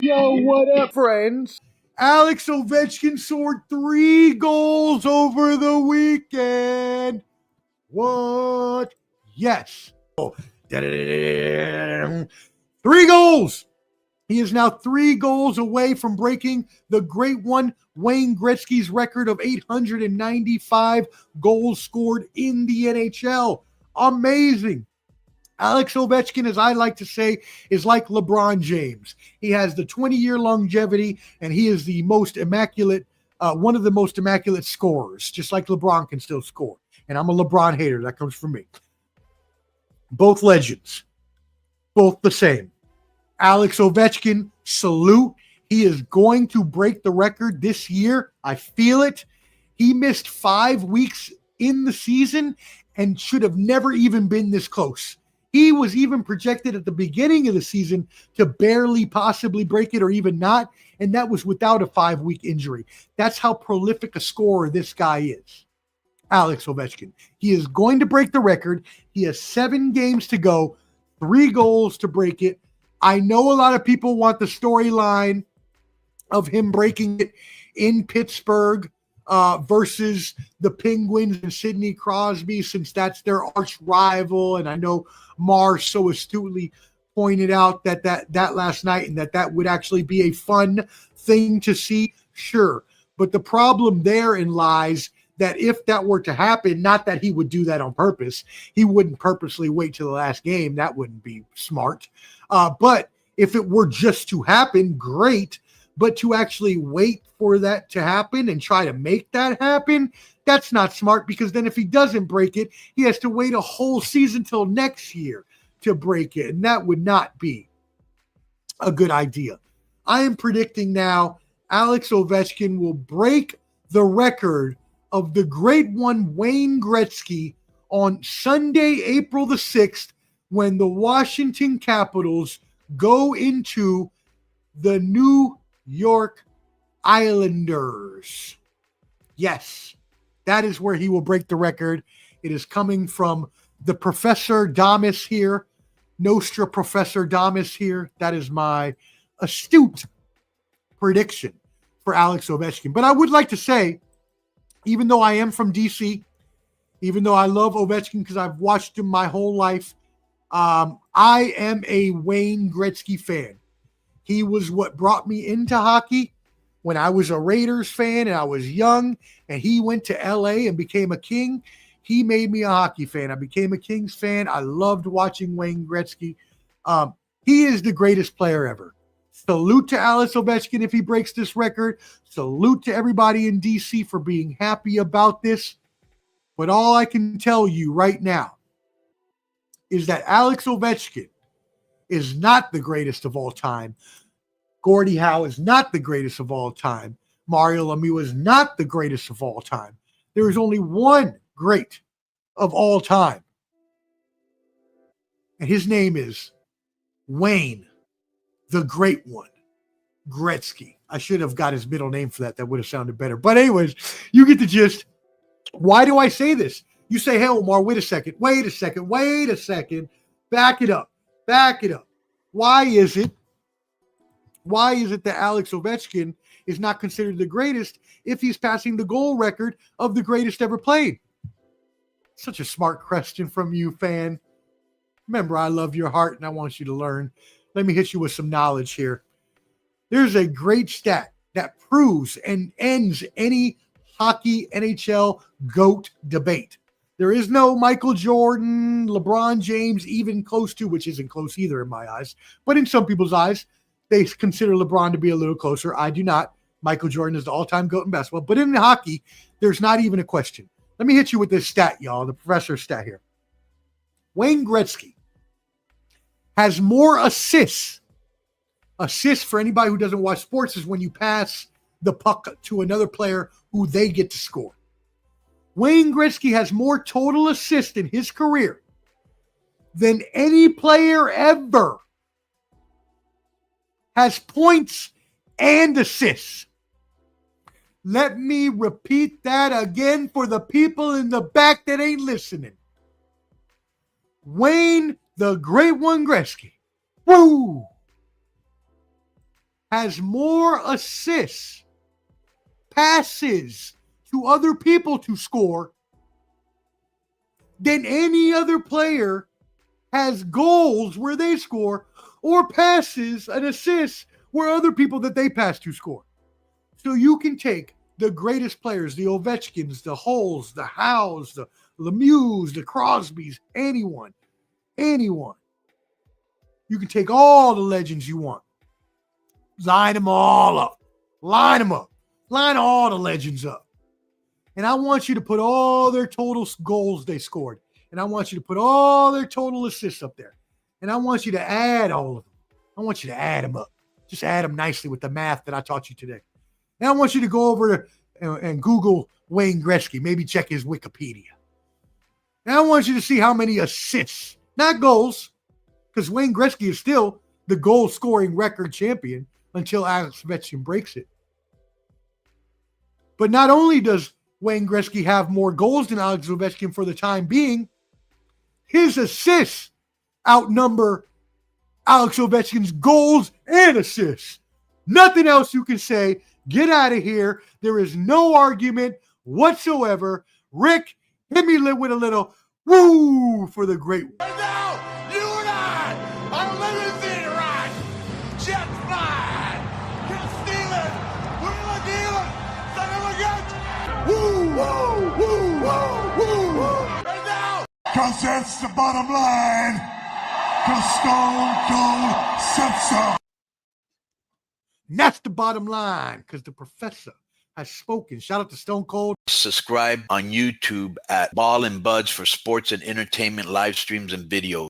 Yo, what up, friends? Alex Ovechkin scored 3 goals over the weekend. What? Yes. 3 goals. He is now 3 goals away from breaking the great one, Wayne Gretzky's record of 895 goals scored in the NHL. Amazing. Alex Ovechkin, as I like to say, is like LeBron James. He has the 20-year longevity, and he is the most immaculate, one of the most immaculate scorers, just like LeBron can still score. And I'm a LeBron hater. That comes from me. Both legends. Both the same. Alex Ovechkin, salute. He is going to break the record this year. I feel it. He missed 5 weeks in the season and should have never even been this close. He was even projected at the beginning of the season to barely possibly break it or even not, and that was without a 5-week injury. That's how prolific a scorer this guy is, Alex Ovechkin. He is going to break the record. He has 7 games to go, 3 goals to break it. I know a lot of people want the storyline of him breaking it in Pittsburgh versus the Penguins and Sidney Crosby, since that's their arch rival. And I know Mars so astutely pointed out that last night, and that would actually be a fun thing to see. Sure. But the problem therein lies that if that were to happen, not that he would do that on purpose, he wouldn't purposely wait till the last game. That wouldn't be smart. But if it were just to happen, great. But to actually wait for that to happen and try to make that happen, that's not smart, because then if he doesn't break it, he has to wait a whole season till next year to break it. And that would not be a good idea. I am predicting now Alex Ovechkin will break the record of the great one, Wayne Gretzky, on Sunday, April the 6th, when the Washington Capitals go into the New York Islanders. Yes, that is where he will break the record. It is coming from the Professor Damas here, Nostra Professor Damas here. That is my astute prediction for Alex Ovechkin. But I would like to say, even though I am from DC, even though I love Ovechkin because I've watched him my whole life, I am a Wayne Gretzky fan. He was what brought me into hockey when I was a Raiders fan and I was young, and he went to LA and became a King. He made me a hockey fan. I became a Kings fan. I loved watching Wayne Gretzky. He is the greatest player ever. Salute to Alex Ovechkin if he breaks this record. Salute to everybody in DC for being happy about this. But all I can tell you right now is that Alex Ovechkin is not the greatest of all time. Gordie Howe is not the greatest of all time. Mario Lemieux is not the greatest of all time. There is only one great of all time. And his name is Wayne, the Great One, Gretzky. I should have got his middle name for that. That would have sounded better. But anyways, you get the gist. Why do I say this? You say, hey, Omar, wait a second. Back it up. Why is it that Alex Ovechkin is not considered the greatest if he's passing the goal record of the greatest ever played? Such a smart question from you, fan. Remember, I love your heart and I want you to learn. Let me hit you with some knowledge here. There's a great stat that proves and ends any hockey NHL GOAT debate. There is no Michael Jordan, LeBron James, even close to, which isn't close either in my eyes. But in some people's eyes, they consider LeBron to be a little closer. I do not. Michael Jordan is the all-time GOAT in basketball. But in hockey, there's not even a question. Let me hit you with this stat, y'all, the professor's stat here. Wayne Gretzky has more assists. Assists, for anybody who doesn't watch sports, is when you pass the puck to another player who they get to score. Wayne Gretzky has more total assists in his career than any player ever has points and assists. Let me repeat that again for the people in the back that ain't listening. Wayne, the Great One Gretzky, woo, has more assists, passes to other people to score than any other player has goals where they score or passes and assists where other people that they pass to score. So you can take the greatest players, the Ovechkins, the Hulls, the Howes, the Lemieux, the Crosbys, anyone. You can take all the legends you want. Line them all up. Line them up. Line all the legends up. And I want you to put all their total goals they scored. And I want you to put all their total assists up there. And I want you to add all of them. I want you to add them up. Just add them nicely with the math that I taught you today. And I want you to go over and Google Wayne Gretzky. Maybe check his Wikipedia. And I want you to see how many assists, not goals, because Wayne Gretzky is still the goal-scoring record champion until Alex Ovechkin breaks it. But not only does Wayne Gretzky have more goals than Alex Ovechkin for the time being, his assists outnumber Alex Ovechkin's goals and assists. Nothing else you can say. Get out of here. There is no argument whatsoever. Rick, hit me with a little woo for the great one. Right now, you and I are living theater right. Jet flying, get stealing, wheeling dealing, son of a gun. Woo, woo, woo, woo, woo, woo. Right now. Cause that's the bottom line. Cause Stone Cold said so. And that's the bottom line, because the professor has spoken. Shout out to Stone Cold. Subscribe on YouTube at Ball and Buds for sports and entertainment live streams and videos.